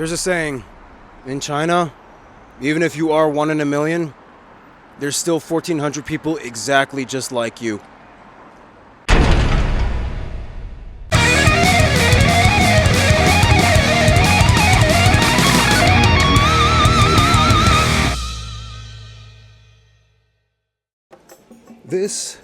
There's a saying, in China, even if you are one in a million, there's still 1,400 people exactly just like you. This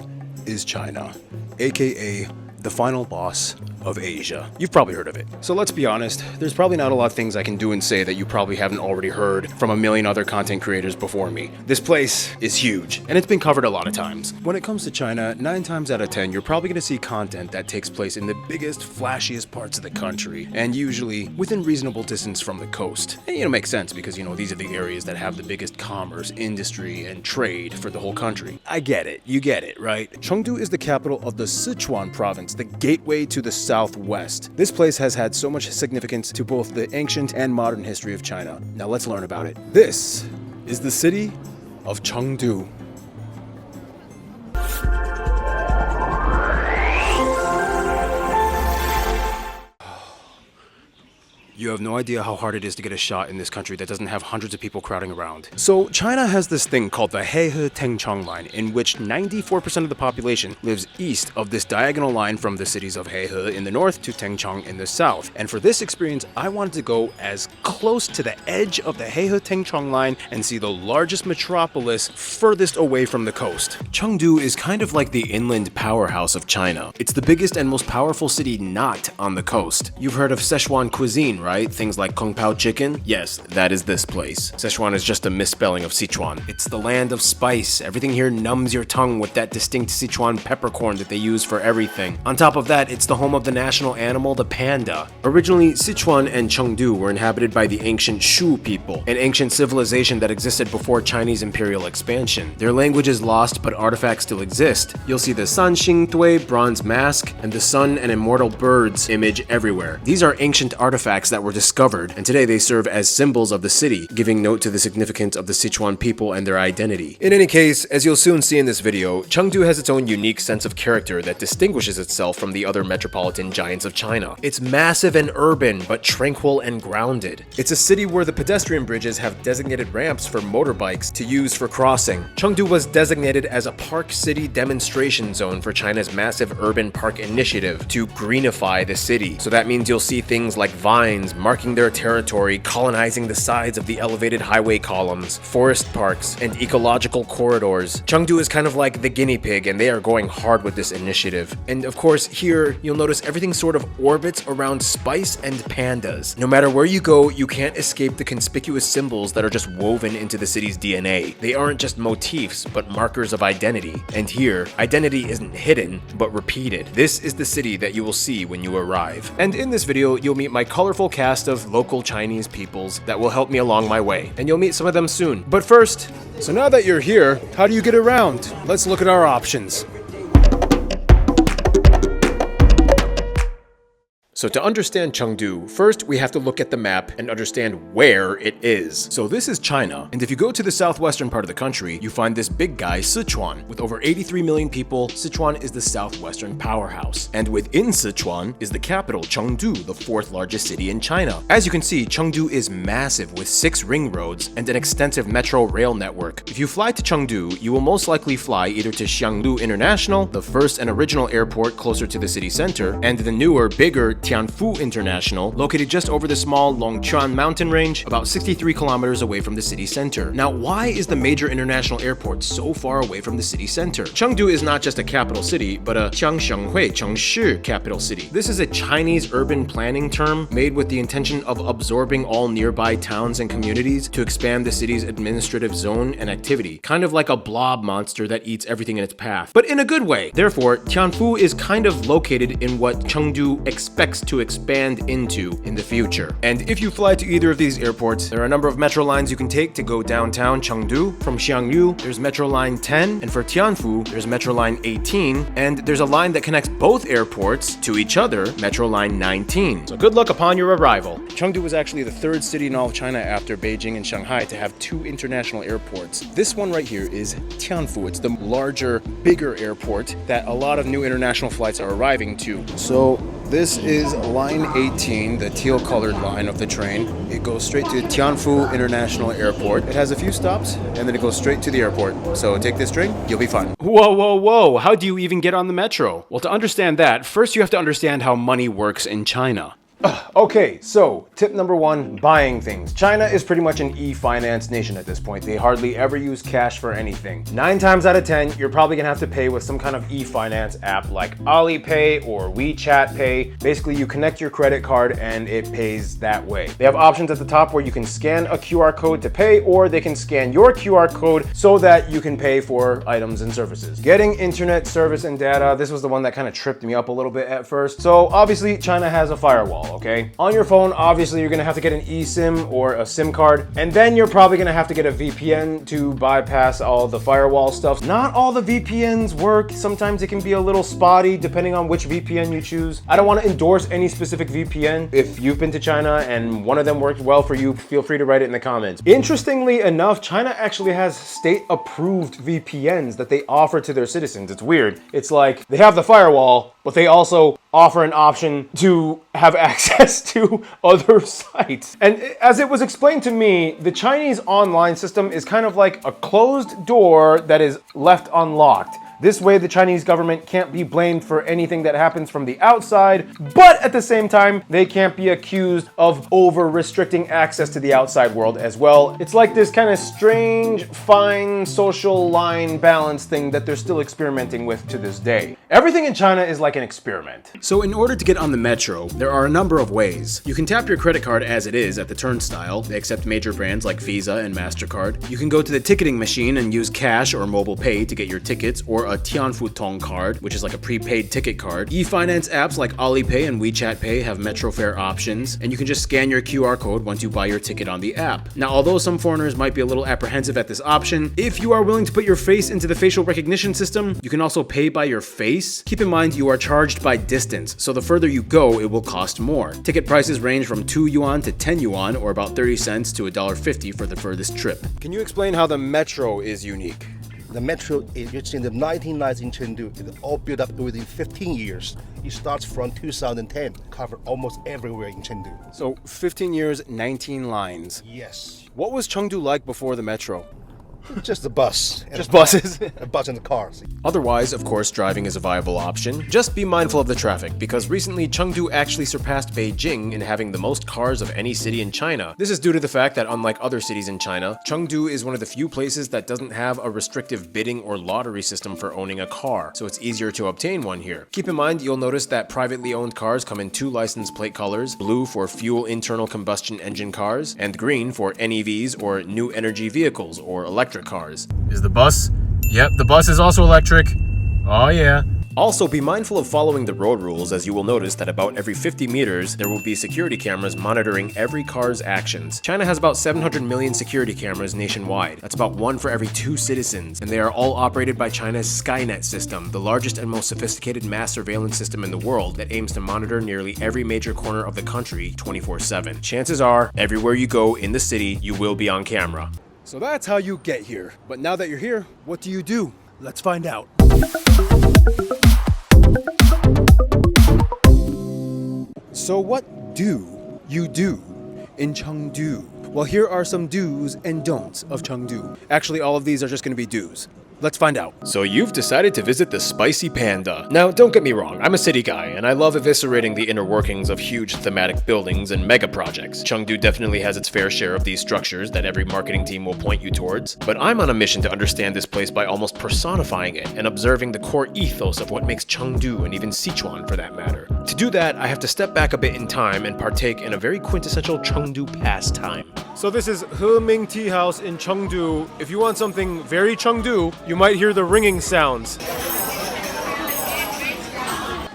is China, aka the final boss of Asia. You've probably heard of it. So let's be honest, there's probably not a lot of things I can do and say that you probably haven't already heard from a million other content creators before me. This place is huge, and it's been covered a lot of times. When it comes to China, 9 times out of 10, you're probably gonna see content that takes place in the biggest, flashiest parts of the country, and usually within reasonable distance from the coast. And it makes sense because, these are the areas that have the biggest commerce, industry, and trade for the whole country. I get it, you get it, right? Chengdu is the capital of the Sichuan province, the gateway to the southwest. This place has had so much significance to both the ancient and modern history of China. Now let's learn about it. This is the city of Chengdu. You have no idea how hard it is to get a shot in this country that doesn't have hundreds of people crowding around. So China has this thing called the Heihe-Tengchong line, in which 94% of the population lives east of this diagonal line from the cities of Heihe in the north to Tengchong in the south. And for this experience, I wanted to go as close to the edge of the Heihe-Tengchong line and see the largest metropolis furthest away from the coast. Chengdu is kind of like the inland powerhouse of China. It's the biggest and most powerful city not on the coast. You've heard of Sichuan cuisine, right? Things like Kung Pao chicken? Yes, that is this place. Sichuan is just a misspelling of Sichuan. It's the land of spice. Everything here numbs your tongue with that distinct Sichuan peppercorn that they use for everything. On top of that, it's the home of the national animal, the panda. Originally, Sichuan and Chengdu were inhabited by the ancient Shu people, an ancient civilization that existed before Chinese imperial expansion. Their language is lost, but artifacts still exist. You'll see the San Xing Dui bronze mask and the sun and immortal birds image everywhere. These are ancient artifacts that were discovered, and today they serve as symbols of the city, giving note to the significance of the Sichuan people and their identity. In any case, as you'll soon see in this video, Chengdu has its own unique sense of character that distinguishes itself from the other metropolitan giants of China. It's massive and urban, but tranquil and grounded. It's a city where the pedestrian bridges have designated ramps for motorbikes to use for crossing. Chengdu was designated as a Park City demonstration zone for China's massive urban park initiative to greenify the city. So that means you'll see things like vines marking their territory, colonizing the sides of the elevated highway columns, forest parks, and ecological corridors. Chengdu is kind of like the guinea pig, and they are going hard with this initiative. And of course, here, you'll notice everything sort of orbits around spice and pandas. No matter where you go, you can't escape the conspicuous symbols that are just woven into the city's DNA. They aren't just motifs, but markers of identity. And here, identity isn't hidden, but repeated. This is the city that you will see when you arrive. And in this video, you'll meet my colorful cast of local Chinese peoples that will help me along my way, and you'll meet some of them soon. But first, so now that you're here, how do you get around? Let's look at our options. So to understand Chengdu, first we have to look at the map and understand where it is. So this is China, and if you go to the southwestern part of the country, you find this big guy, Sichuan. With over 83 million people, Sichuan is the southwestern powerhouse. And within Sichuan is the capital, Chengdu, the 4th largest city in China. As you can see, Chengdu is massive with 6 ring roads and an extensive metro rail network. If you fly to Chengdu, you will most likely fly either to Chengdu International, the first and original airport closer to the city center, and the newer, bigger Tianfu International, located just over the small Longchuan mountain range, about 63 kilometers away from the city center. Now, why is the major international airport so far away from the city center? Chengdu is not just a capital city, but a Jiangshenghui Chengshi capital city. This is a Chinese urban planning term made with the intention of absorbing all nearby towns and communities to expand the city's administrative zone and activity, kind of like a blob monster that eats everything in its path, but in a good way. Therefore, Tianfu is kind of located in what Chengdu expects to expand into in the future. And if you fly to either of these airports, there are a number of metro lines you can take to go downtown Chengdu. From Xiangyu, there's Metro Line 10, and for Tianfu, there's Metro Line 18, and there's a line that connects both airports to each other, Metro Line 19. So good luck upon your arrival. Chengdu was actually the 3rd city in all of China after Beijing and Shanghai to have 2 international airports. This one right here is Tianfu. It's the larger, bigger airport that a lot of new international flights are arriving to. So This is line 18, the teal colored line of the train. It goes straight to Tianfu International Airport. It has a few stops and then it goes straight to the airport. So take this train, you'll be fine. Whoa, whoa, whoa. How do you even get on the metro? Well, to understand that, first you have to understand how money works in China. Okay, so tip number one, buying things. China is pretty much an e-finance nation at this point. They hardly ever use cash for anything. 9 times out of 10, you're probably gonna have to pay with some kind of e-finance app like Alipay or WeChat Pay. Basically, you connect your credit card and it pays that way. They have options at the top where you can scan a QR code to pay, or they can scan your QR code so that you can pay for items and services. Getting internet service and data, this was the one that kind of tripped me up a little bit at first. So obviously, China has a firewall. Okay. On your phone, obviously you're gonna have to get an eSIM or a SIM card, and then you're probably gonna have to get a VPN to bypass all the firewall stuff. Not all the VPNs work. Sometimes it can be a little spotty depending on which VPN you choose. I don't want to endorse any specific VPN. If you've been to China and one of them worked well for you, feel free to write it in the comments. Interestingly enough, China actually has state-approved VPNs that they offer to their citizens. It's weird. It's like they have the firewall, but they also offer an option to have access to other sites. And as it was explained to me, the Chinese online system is kind of like a closed door that is left unlocked. This way, the Chinese government can't be blamed for anything that happens from the outside, but at the same time, they can't be accused of over-restricting access to the outside world as well. It's like this kind of strange, fine social line balance thing that they're still experimenting with to this day. Everything in China is like an experiment. So in order to get on the metro, there are a number of ways. You can tap your credit card as it is at the turnstile. They accept major brands like Visa and MasterCard. You can go to the ticketing machine and use cash or mobile pay to get your tickets, or a Tianfu Tong card, which is like a prepaid ticket card. E-finance apps like Alipay and WeChat Pay have metro fare options, and you can just scan your QR code once you buy your ticket on the app. Now, although some foreigners might be a little apprehensive at this option, if you are willing to put your face into the facial recognition system, you can also pay by your face. Keep in mind, you are charged by distance, so the further you go, it will cost more. Ticket prices range from 2 yuan to 10 yuan, or about 30 cents to $1.50 for the furthest trip. Can you explain how the metro is unique? The metro is in the 1990s in Chengdu. It all built up within 15 years. It starts from 2010, covered almost everywhere in Chengdu. So 15 years, 19 lines. Yes. What was Chengdu like before the metro? Just the bus. Just buses? A bus and the cars. Otherwise, of course, driving is a viable option. Just be mindful of the traffic, because recently Chengdu actually surpassed Beijing in having the most cars of any city in China. This is due to the fact that unlike other cities in China, Chengdu is one of the few places that doesn't have a restrictive bidding or lottery system for owning a car, so it's easier to obtain one here. Keep in mind, you'll notice that privately owned cars come in 2 license plate colors: blue for fuel internal combustion engine cars, and green for NEVs or new energy vehicles or electric cars. Is the bus? Yep, the bus is also electric. Oh yeah. Also, be mindful of following the road rules, as you will notice that about every 50 meters, there will be security cameras monitoring every car's actions. China has about 700 million security cameras nationwide. That's about 1 for every 2 citizens, and they are all operated by China's Skynet system, the largest and most sophisticated mass surveillance system in the world that aims to monitor nearly every major corner of the country 24/7. Chances are, everywhere you go in the city, you will be on camera. So that's how you get here. But now that you're here, what do? Let's find out. So what do you do in Chengdu? Well, here are some do's and don'ts of Chengdu. Actually, all of these are just going to be do's. Let's find out. So you've decided to visit the spicy Panda. Now, don't get me wrong, I'm a city guy, and I love eviscerating the inner workings of huge thematic buildings and mega projects. Chengdu definitely has its fair share of these structures that every marketing team will point you towards, but I'm on a mission to understand this place by almost personifying it and observing the core ethos of what makes Chengdu and even Sichuan for that matter. To do that, I have to step back a bit in time and partake in a very quintessential Chengdu pastime. So this is Heming Tea House in Chengdu. If you want something very Chengdu, you might hear the ringing sounds.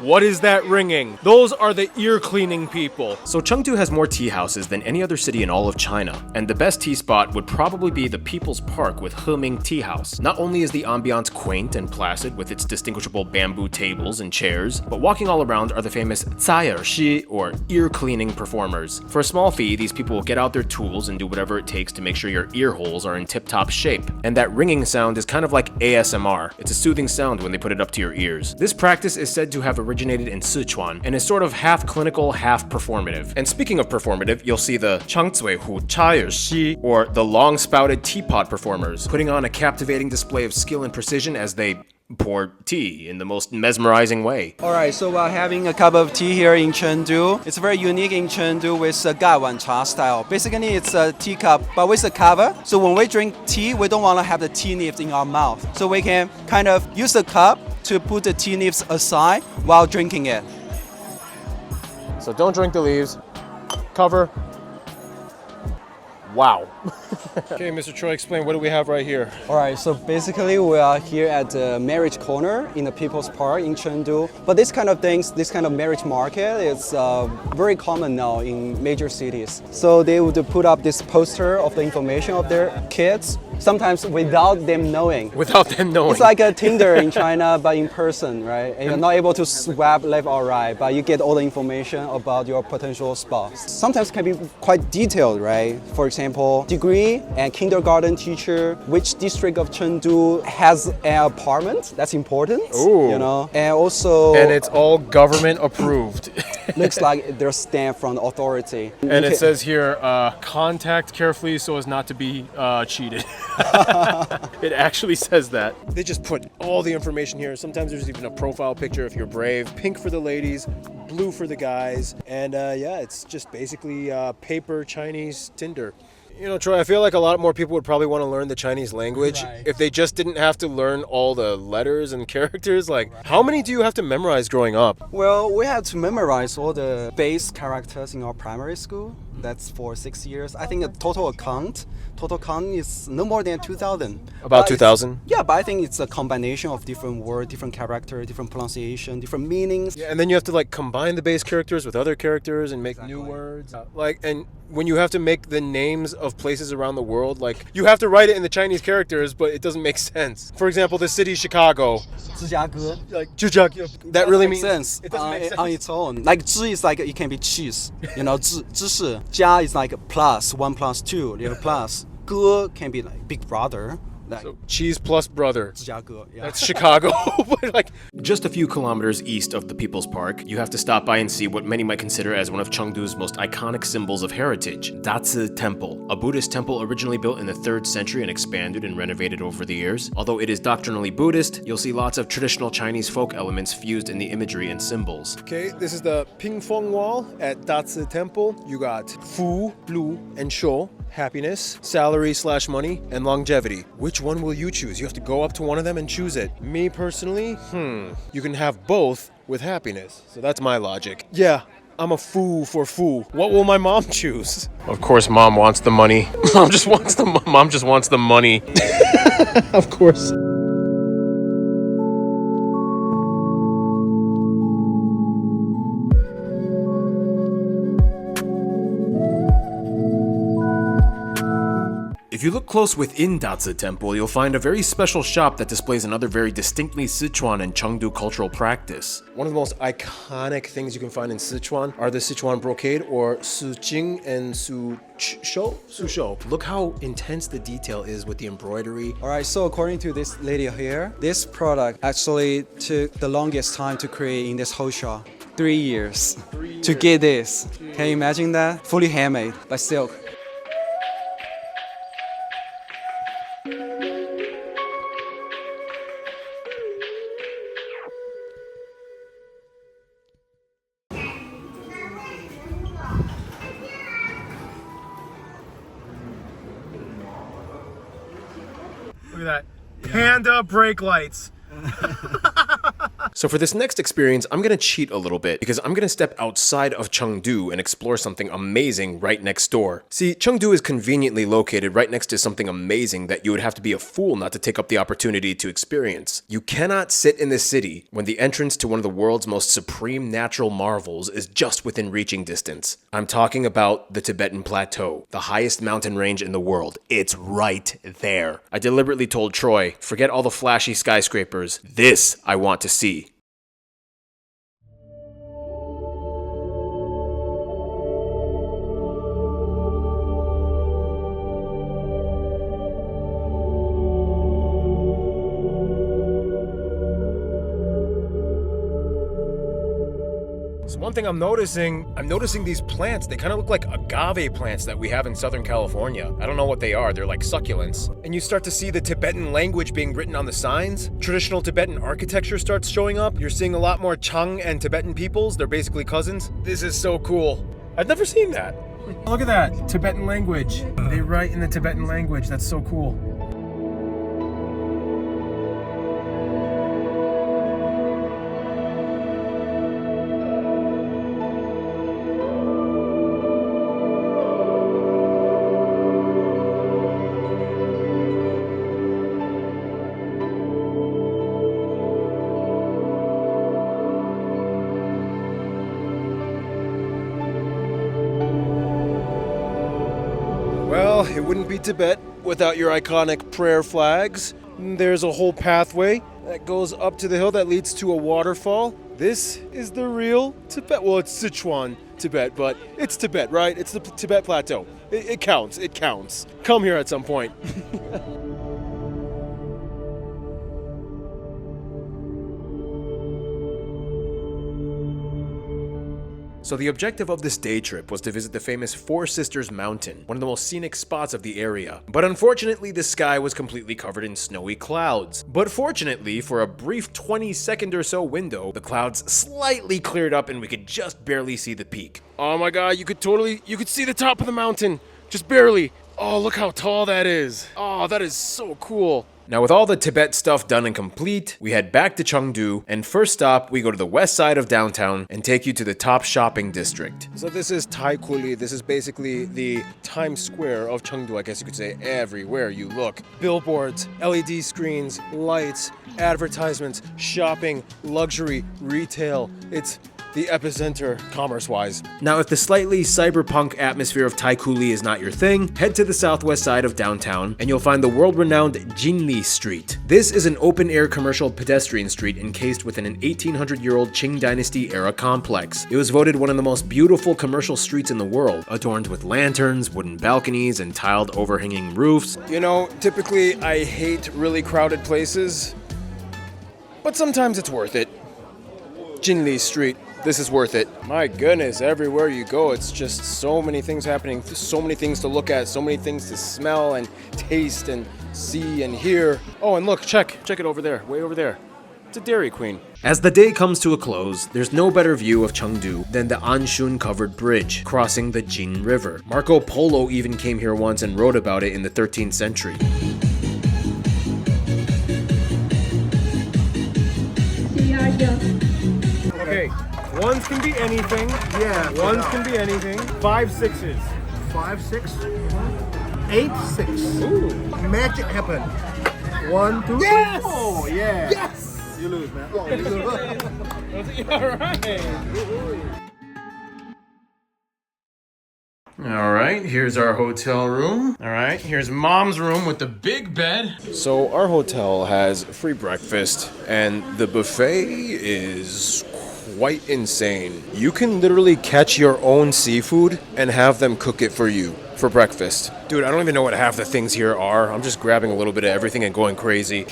What is that ringing? Those are the ear cleaning people. So Chengdu has more tea houses than any other city in all of China, and the best tea spot would probably be the People's Park with Heming Tea House. Not only is the ambiance quaint and placid with its distinguishable bamboo tables and chairs, but walking all around are the famous 摘耳师 or ear cleaning performers. For a small fee, these people will get out their tools and do whatever it takes to make sure your ear holes are in tip-top shape. And that ringing sound is kind of like ASMR. It's a soothing sound when they put it up to your ears. This practice is said to have originated in Sichuan and is sort of half clinical, half performative. And speaking of performative, you'll see the 长嘴虎茶尔西, or the long-spouted teapot performers, putting on a captivating display of skill and precision as they pour tea in the most mesmerizing way. Alright, so we're having a cup of tea here in Chengdu. It's very unique in Chengdu with a gaiwan cha style. Basically, it's a teacup but with a cover. So when we drink tea, we don't want to have the tea leaves in our mouth. So we can kind of use the cup to put the tea leaves aside while drinking it. So don't drink the leaves. Cover. Wow. Okay, Mr. Choi, explain, what do we have right here? Alright, so basically we are here at the marriage corner in the People's Park in Chengdu. But this kind of things, this kind of marriage market is very common now in major cities. So they would put up this poster of the information of their kids, sometimes without them knowing. Without them knowing. It's like a Tinder in China, but in person, right? And you're not able to swipe left or right, but you get all the information about your potential spouse. Sometimes can be quite detailed, right? For example, degree and kindergarten teacher, which district of Chengdu has an apartment. That's important, Ooh. you know. And also, And it's all government approved. looks like they're stamped from the authority. And it says here, contact carefully so as not to be cheated. It actually says that. They just put all the information here. Sometimes there's even a profile picture if you're brave. Pink for the ladies, blue for the guys. And yeah, it's just basically paper Chinese Tinder. You know, Troy, I feel like a lot more people would probably want to learn the Chinese language if they just didn't have to learn all the letters and characters. Like, how many do you have to memorize growing up? Well, we had to memorize all the base characters in our primary school. That's for 6 years. I think the total count is no more than 2,000. About 2,000? Yeah, but I think it's a combination of different words, different character, different pronunciation, different meanings. Yeah, and then you have to like combine the base characters with other characters and make new words. Like, and when you have to make the names of places around the world, like you have to write it in the Chinese characters, but it doesn't make sense. For example, the city Chicago. 芝加哥. Like, that really means sense. It doesn't make sense. On its own. Like 芝 is like it can be cheese. You know, 芝士. 家 is like plus 1 plus 2. You know, plus. 哥 can be like big brother. Like, So cheese plus brother. 芝加哥, yeah. That's Chicago. But like just a few kilometers east of the People's Park, you have to stop by and see what many might consider as one of Chengdu's most iconic symbols of heritage, Datsu Temple, a Buddhist temple originally built in the 3rd century and expanded and renovated over the years. Although it is doctrinally Buddhist, you'll see lots of traditional Chinese folk elements fused in the imagery and symbols. Okay, this is the Pingfeng Wall at Datsu Temple. You got Fu, blue, and Shou, happiness, salary/money, and longevity. Which one will you choose? You have to go up to one of them and choose it. Me personally, you can have both with happiness. So that's my logic. Yeah, I'm a foo for foo. What will my mom choose? Of course, mom wants the money. Mom just wants the money. Of course. If you look close within Datsu Temple, you'll find a very special shop that displays another very distinctly Sichuan and Chengdu cultural practice. One of the most iconic things you can find in Sichuan are the Sichuan brocade, or Suqing and Sushou. Look how intense the detail is with the embroidery. Alright, so according to this lady here, this product actually took the longest time to create in this whole shop. 3 years. To get this. Can you imagine that? Fully handmade by silk. Look at that. Panda brake lights. So for this next experience, I'm gonna cheat a little bit because I'm gonna step outside of Chengdu and explore something amazing right next door. See, Chengdu is conveniently located right next to something amazing that you would have to be a fool not to take up the opportunity to experience. You cannot sit in this city when the entrance to one of the world's most supreme natural marvels is just within reaching distance. I'm talking about the Tibetan plateau, the highest mountain range in the world. It's right there. I deliberately told Troy, forget all the flashy skyscrapers. This I want to see. So one thing I'm noticing these plants. They kind of look like agave plants that we have in Southern California. I don't know what they are. They're like succulents. And you start to see the Tibetan language being written on the signs. Traditional Tibetan architecture starts showing up. You're seeing a lot more Chang and Tibetan peoples. They're basically cousins. This is so cool. I've never seen that. Look at that, Tibetan language. They write in the Tibetan language. That's so cool. Well, it wouldn't be Tibet without your iconic prayer flags. There's a whole pathway that goes up to the hill that leads to a waterfall. This is the real Tibet. Well, it's Sichuan Tibet, but it's Tibet, right? It's the Tibet plateau. It counts. It counts. Come here at some point. So the objective of this day trip was to visit the famous Four Sisters Mountain, one of the most scenic spots of the area. But unfortunately, the sky was completely covered in snowy clouds. But fortunately, for a brief 20-second or so window, the clouds slightly cleared up and we could just barely see the peak. Oh my god, you could see the top of the mountain, just barely. Oh, look how tall that is. Oh, that is so cool. Now with all the Tibet stuff done and complete, we head back to Chengdu, and first stop, we go to the west side of downtown and take you to the top shopping district. So this is Taikuli. This is basically the Times Square of Chengdu, I guess you could say. Everywhere you look. Billboards, LED screens, lights, advertisements, shopping, luxury, retail. It's the epicenter commerce-wise. Now, if the slightly cyberpunk atmosphere of Taikuli is not your thing, head to the southwest side of downtown and you'll find the world-renowned Jinli Street. This is an open-air commercial pedestrian street encased within an 1800-year-old Qing Dynasty-era complex. It was voted one of the most beautiful commercial streets in the world, adorned with lanterns, wooden balconies, and tiled overhanging roofs. You know, typically I hate really crowded places, but sometimes it's worth it. Jinli Street. This is worth it. My goodness, everywhere you go, it's just so many things happening, so many things to look at, so many things to smell and taste and see and hear. Oh, and look, check it over there, way over there. It's a Dairy Queen. As the day comes to a close, there's no better view of Chengdu than the Anshun covered bridge crossing the Jin River. Marco Polo even came here once and wrote about it in the 13th century. Okay. Ones can be anything. Yeah. Ones can be anything. 5 6s. 5 6, 8 6. Ooh. Magic happen. 1 2. Yes! Oh yeah. Yes! You lose, man. Oh, you lose. Alright, here's our hotel room. Alright, here's mom's room with the big bed. So our hotel has free breakfast and the buffet is quite insane. You can literally catch your own seafood and have them cook it for you for breakfast. Dude, I don't even know what half the things here are. I'm just grabbing a little bit of everything and going crazy.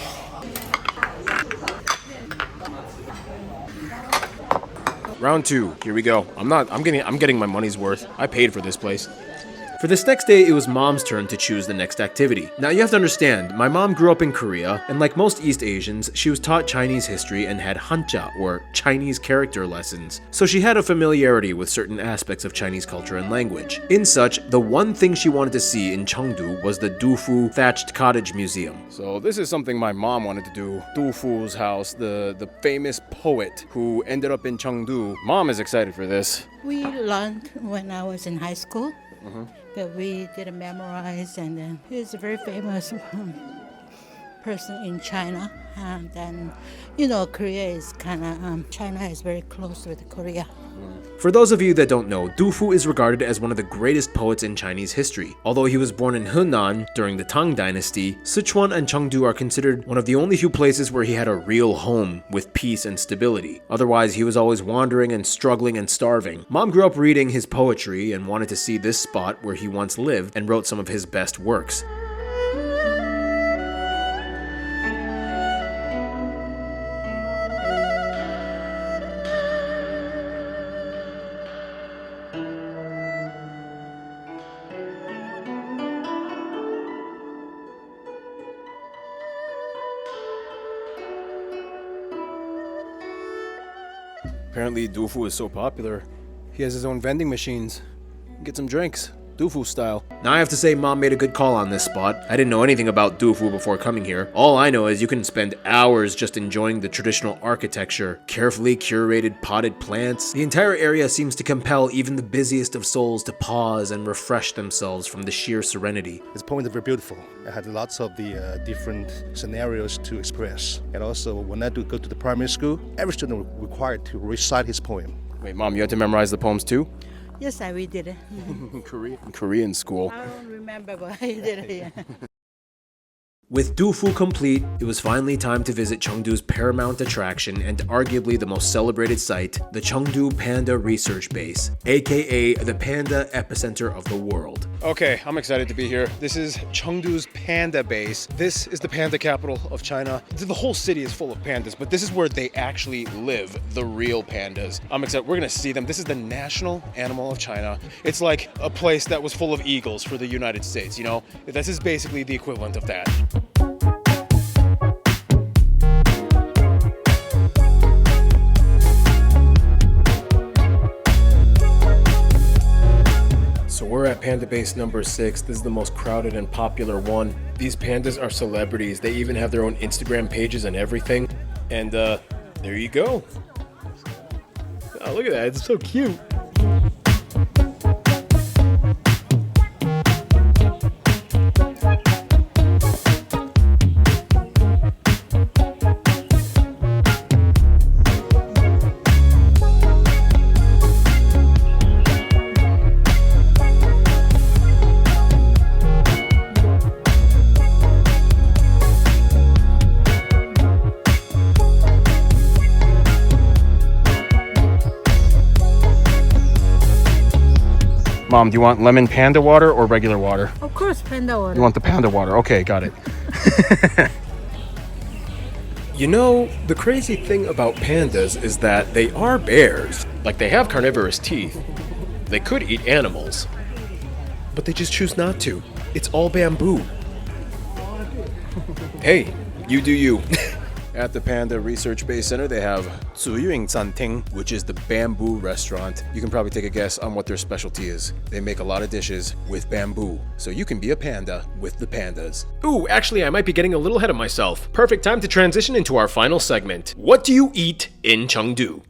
Round 2, here we go. I'm getting my money's worth. I paid for this place. For this next day, it was mom's turn to choose the next activity. Now you have to understand, my mom grew up in Korea, and like most East Asians, she was taught Chinese history and had Hanja, or Chinese character lessons. So she had a familiarity with certain aspects of Chinese culture and language. In such, the one thing she wanted to see in Chengdu was the Dufu thatched cottage museum. So this is something my mom wanted to do. Dufu's house, the famous poet who ended up in Chengdu. Mom is excited for this. We learned when I was in high school that we didn't memorize, and then he's a very famous person in China. And then, you know, Korea is kind of, China is very close with Korea. For those of you that don't know, Dufu is regarded as one of the greatest poets in Chinese history. Although he was born in Henan during the Tang Dynasty, Sichuan and Chengdu are considered one of the only few places where he had a real home with peace and stability. Otherwise, he was always wandering and struggling and starving. Mom grew up reading his poetry and wanted to see this spot where he once lived and wrote some of his best works. Apparently Dufu is so popular, he has his own vending machines. Get some drinks, Dufu style. Now I have to say Mom made a good call on this spot. I didn't know anything about Dufu before coming here. All I know is you can spend hours just enjoying the traditional architecture, carefully curated potted plants. The entire area seems to compel even the busiest of souls to pause and refresh themselves from the sheer serenity. This poem is very beautiful. It had lots of the different scenarios to express. And also, when I do go to the primary school, every student was required to recite his poem. Wait, Mom, you had to memorize the poems too? Yes, we did it. Korean school. I don't remember, but I did it. Yeah. With Dufu complete, it was finally time to visit Chengdu's paramount attraction and arguably the most celebrated site, the Chengdu Panda Research Base, aka the Panda epicenter of the world. Okay, I'm excited to be here. This is Chengdu's Panda Base. This is the panda capital of China. The whole city is full of pandas, but this is where they actually live, the real pandas. I'm excited. We're gonna see them. This is the national animal of China. It's like a place that was full of eagles for the United States, you know? This is basically the equivalent of that. So we're at Panda Base number 6. This is the most crowded and popular one. These pandas are celebrities. They even have their own Instagram pages and everything. And there you go. Oh, look at that. It's so cute. Mom, do you want lemon panda water or regular water? Of course, panda water. You want the panda water? Okay, got it. You know, the crazy thing about pandas is that they are bears. Like, they have carnivorous teeth. They could eat animals, but they just choose not to. It's all bamboo. Hey, you do you. At the Panda Research Base Center, they have Zuyuing Zanting, which is the bamboo restaurant. You can probably take a guess on what their specialty is. They make a lot of dishes with bamboo, so you can be a panda with the pandas. Ooh, actually, I might be getting a little ahead of myself. Perfect time to transition into our final segment. What do you eat in Chengdu?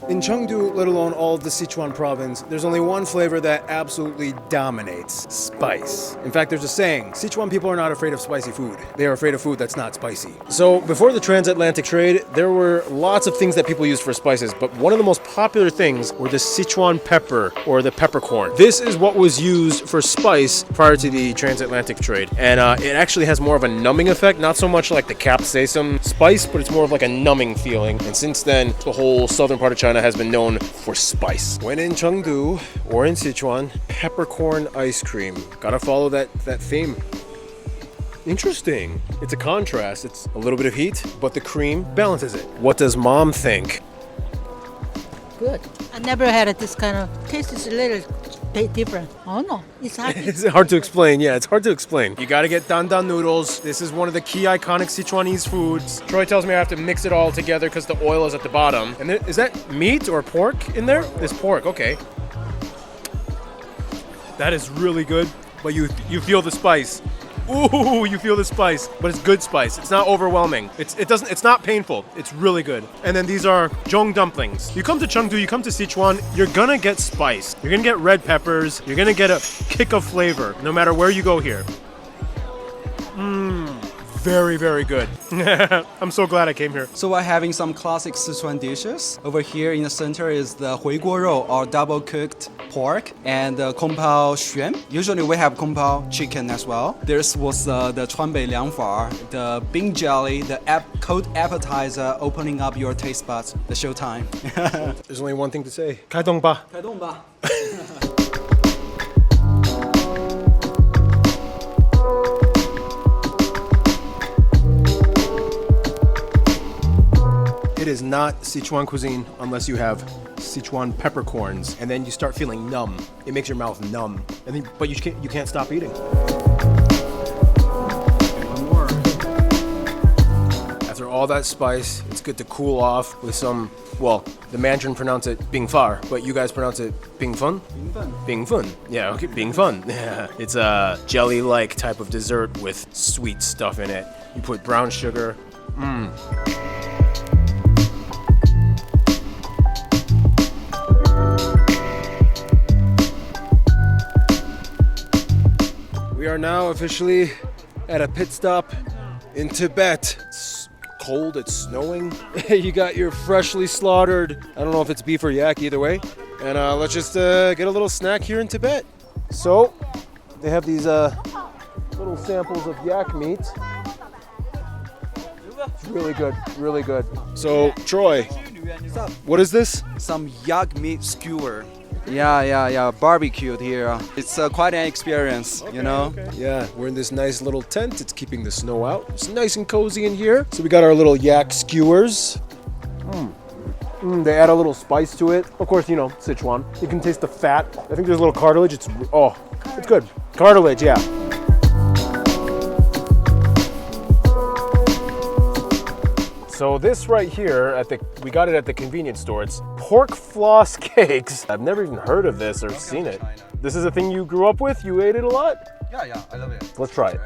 In Chengdu, let alone all of the Sichuan province, there's only one flavor that absolutely dominates: spice. In fact, there's a saying, Sichuan people are not afraid of spicy food. They are afraid of food that's not spicy. So before the transatlantic trade, there were lots of things that people used for spices, but one of the most popular things were the Sichuan pepper, or the peppercorn. This is what was used for spice prior to the transatlantic trade. And it actually has more of a numbing effect, not so much like the capsaicin spice, but it's more of like a numbing feeling. And since then, the whole southern part of China has been known for spice. When in Chengdu or in Sichuan, peppercorn ice cream. Gotta follow that theme. Interesting. It's a contrast. It's a little bit of heat, but the cream balances it. What does Mom think? Good. I never had it. This kind of taste is a little bit different. Oh no, it's hard. It's hard to explain. Yeah, it's hard to explain. You gotta get dandan noodles. This is one of the key iconic Sichuanese foods. Troy tells me I have to mix it all together because the oil is at the bottom. And then, is that meat or pork in there? It's pork, okay. That is really good, but you feel the spice. Ooh, you feel the spice, but it's good spice. It's not overwhelming. It's not painful. It's really good. And then these are zhong dumplings. You come to Chengdu, you come to Sichuan, you're gonna get spice. You're gonna get red peppers. You're gonna get a kick of flavor, no matter where you go here. Very, very good. I'm so glad I came here. So we're having some classic Sichuan dishes. Over here in the center is the hui guo rou, or double cooked pork, and the kung pao xuan. Usually we have kung pao chicken as well. This was the chuanbei liangfa, the bean jelly, the cold appetizer, opening up your taste buds. The showtime. There's only one thing to say. 开动吧. 开动吧. It is not Sichuan cuisine unless you have Sichuan peppercorns, and then you start feeling numb. It makes your mouth numb, and then, but you can't stop eating. One more. After all that spice. It's good to cool off with some, well, the Mandarin pronounce it bingfar, but you guys pronounce it bingfun? Bingfun. Yeah, okay, bingfun. Yeah. It's a jelly-like type of dessert with sweet stuff in it. You put brown sugar. We are now officially at a pit stop in Tibet. It's cold, it's snowing. You got your freshly slaughtered, I don't know if it's beef or yak, either way. And let's just get a little snack here in Tibet. So, they have these little samples of yak meat. It's really good, really good. So, Troy, what is this? Some yak meat skewer. Yeah, barbecued here. It's quite an experience, you know? Okay. Yeah, we're in this nice little tent. It's keeping the snow out. It's nice and cozy in here. So we got our little yak skewers. They add a little spice to it. Of course, you know, Sichuan. You can taste the fat. I think there's a little cartilage. It's good. Cartilage, yeah. So this right here, we got it at the convenience store. It's pork floss cakes. I've never even heard of this or seen it. This is a thing you grew up with? You ate it a lot? Yeah, I love it. Let's try it.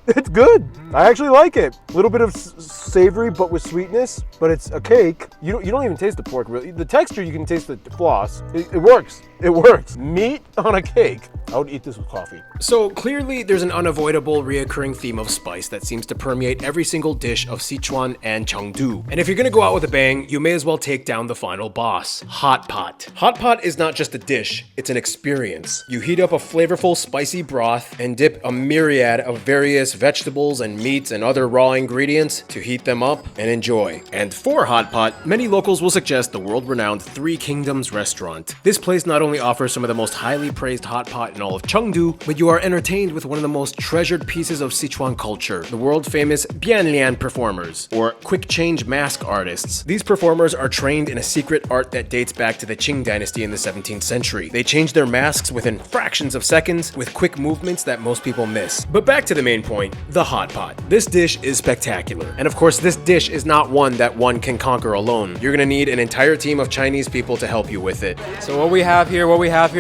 It's good. I actually like it. A little bit of savory, but with sweetness. But it's a cake. You don't even taste the pork really. The texture, you can taste the floss. It works. It works. Meat on a cake. I would eat this with coffee. So clearly there's an unavoidable reoccurring theme of spice that seems to permeate every single dish of Sichuan and Chengdu. And if you're gonna go out with a bang, you may as well take down the final boss, hot pot. Hot pot is not just a dish, it's an experience. You heat up a flavorful spicy broth and dip a myriad of various vegetables and meats and other raw ingredients to heat them up and enjoy. And for hot pot, many locals will suggest the world-renowned Three Kingdoms restaurant. This place not only offers some of the most highly praised hot pot in all of Chengdu, but you are entertained with one of the most treasured pieces of Sichuan culture, the world-famous Bianlian performers, or quick change mask artists. These performers are trained in a secret art that dates back to the Qing dynasty in the 17th century. They change their masks within fractions of seconds with quick movements that most people miss. But back to the main point, the hot pot. This dish is spectacular. And of course, this dish is not one that one can conquer alone. You're gonna need an entire team of Chinese people to help you with it. So what we have here,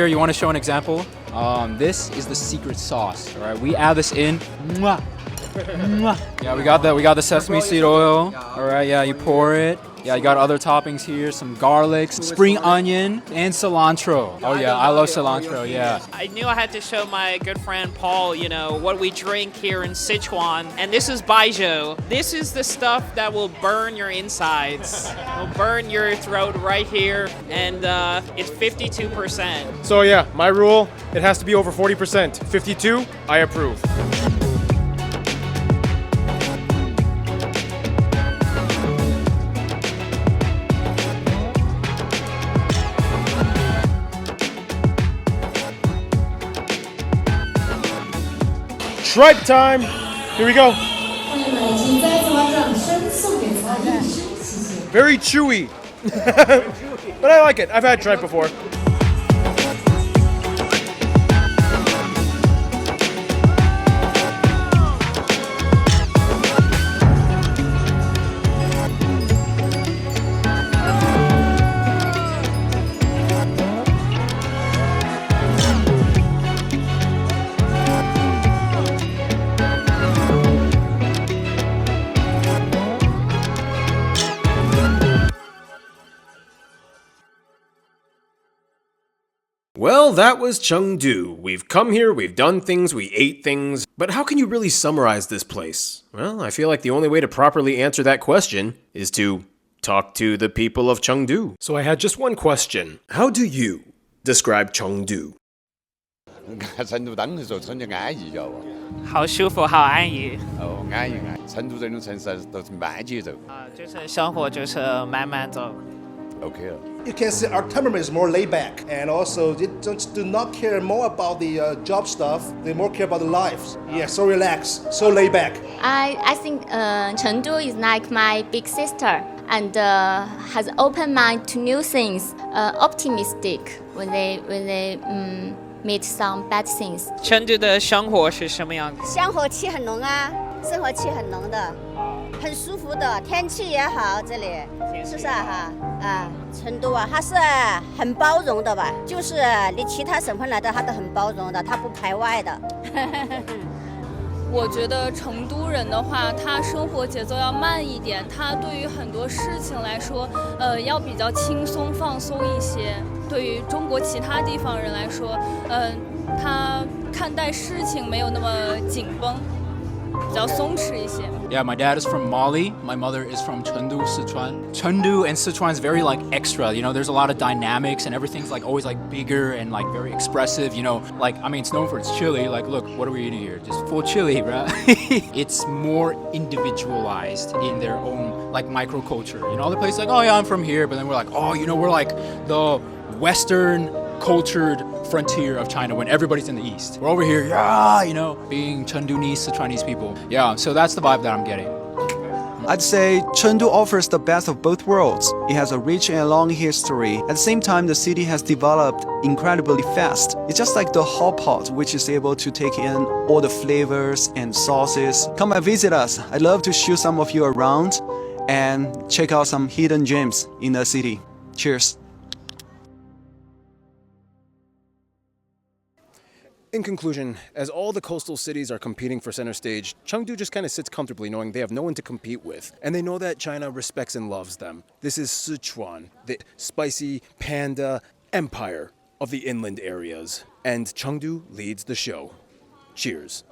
you want to show an example? This is the secret sauce. All right, we add this in. Mwah. Mwah. Yeah, we got the sesame seed oil. All right, yeah, you pour it. Yeah, you got other toppings here, some garlic, spring onion, and cilantro. Oh yeah, I love cilantro, yeah. I knew I had to show my good friend Paul, what we drink here in Sichuan. And this is baijiu. This is the stuff that will burn your insides. Will burn your throat right here. And it's 52%. So yeah, my rule, it has to be over 40%. 52, I approve. Tripe time! Here we go. Very chewy. But I like it. I've had tripe before. Well, that was Chengdu. We've come here, we've done things, we ate things. But how can you really summarize this place? Well, I feel like the only way to properly answer that question is to talk to the people of Chengdu. So I had just one question. How do you describe Chengdu? 成都当时说真的安逸，晓得不？好舒服，好安逸。哦，安逸。成都这种城市都是慢节奏。就是生活就是慢慢走。OK 了。 You can see our temperament is more laid back, and also they do not care more about the job stuff. They more care about the lives. Yeah, so relaxed, so laid back. I think Chengdu is like my big sister and has open mind to new things. Optimistic when they meet some bad things. 成都的生活是什么样子？生活气很浓啊，生活气很浓的，很舒服的，天气也好，这里是不是啊？啊，成都啊，它是很包容的吧？就是你其他省份来的，它都很包容的，它不排外的。我觉得成都人的话，他生活节奏要慢一点，他对于很多事情来说，要比较轻松放松一些。对于中国其他地方人来说，他看待事情没有那么紧绷，比较松弛一些。Yeah, my dad is from Mali. My mother is from Chengdu, Sichuan. Chengdu and Sichuan is very like extra. You know, there's a lot of dynamics and everything's like always like bigger and like very expressive. You know, like I mean, it's known for its chili. Like, look, what are we eating here? Just full chili, right? It's more individualized in their own like microculture. You know, other places like, oh yeah, I'm from here, but then we're like, oh, you know, we're like the Western cultured frontier of China when everybody's in the East. We're over here, yeah, you know, being Chengdunese, Chinese people. Yeah, so that's the vibe that I'm getting. I'd say Chengdu offers the best of both worlds. It has a rich and long history. At the same time, the city has developed incredibly fast. It's just like the hot pot, which is able to take in all the flavors and sauces. Come and visit us. I'd love to show some of you around and check out some hidden gems in the city. Cheers. In conclusion, as all the coastal cities are competing for center stage, Chengdu just kind of sits comfortably knowing they have no one to compete with. And they know that China respects and loves them. This is Sichuan, the spicy Panda empire of the inland areas. And Chengdu leads the show. Cheers.